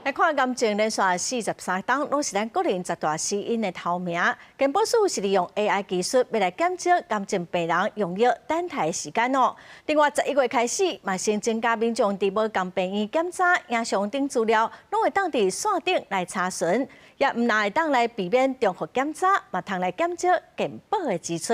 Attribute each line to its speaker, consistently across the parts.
Speaker 1: 来看癌症连续43档，拢是咱国人十大死因的头名。健保署是利用 AI 技术，要来减少癌症病人用药等待的时间哦。另外，11月开始，嘛先增加民众伫无共病院检查、影像等资料，拢会当伫线顶来查询，也毋但会当来避免重复检查，嘛通来减少健保的支出。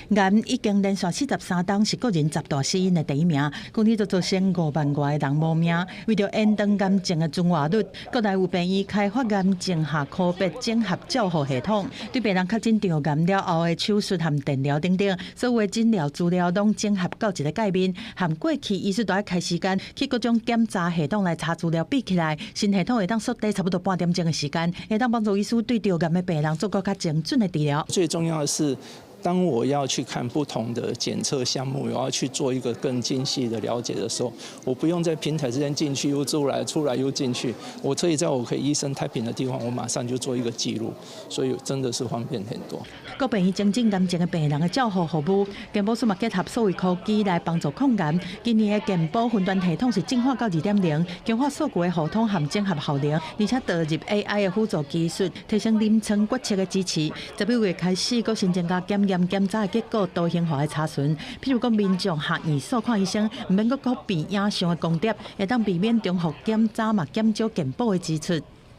Speaker 2: 癌已经连续43档是国人十大死因的第一名，去年就造成5万外的人无命。为着延长癌症的存活率，国内有病院开发癌症下科别整合照护系统，对病人确诊着癌了后的手术和电疗等等，所有的诊疗资料拢整合到一个界面，和过去医师都要开时间去各种检查系统来查资料比起来，新系统会当缩短差不多半点钟的时间，会当帮助医师对着癌的病人做较精准的治疗。
Speaker 3: 最重要的是，当我要去看不同的检测项目，我要去做一个更精细的了解的时候，我不用在平台之间进去又出来，出来又进去，我可以在我可以医生太平的地方，我马上就做一个记录，所以真的是方便很多。
Speaker 2: 各病院精进癌症的病人的照护服务，健保署嘛结合数位科技来帮助抗癌。今年的健保云端系统是进化到2.0，强化数据的互通和整合效能，而且导入 AI 的辅助技术，提升临床决策的支持。11月开始，佫新增加检查的结果多元化的查询，譬如讲民众下院所看医生，唔免佫变影像的光碟，会当避免重复检查嘛，减少健保的支出。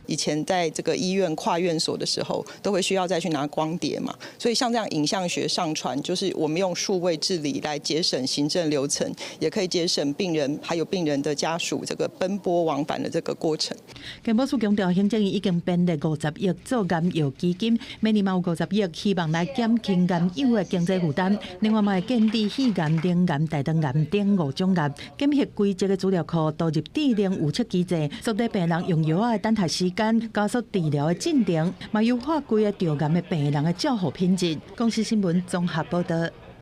Speaker 4: 以前在这个医院跨院所的时候，都会需要再去拿光碟嘛，所以像这样影像学上传，就是我们用数位治理来节省行政流程，也可以节省病人还有病人的家属这个奔波往返的这个过程。
Speaker 2: 健保署强调，行政院已经编列50亿做癌药基金，每年嘛有50亿，希望来减轻癌友的经济负担。另外嘛会建立肺癌、肠癌、大肠癌等5种癌，检核规则的资料库，导入智能预测机制，缩短病人用药的等待时间。加速治疗的进程，嘛优化规个着癌的病人的照护品质。公司新闻综合报道。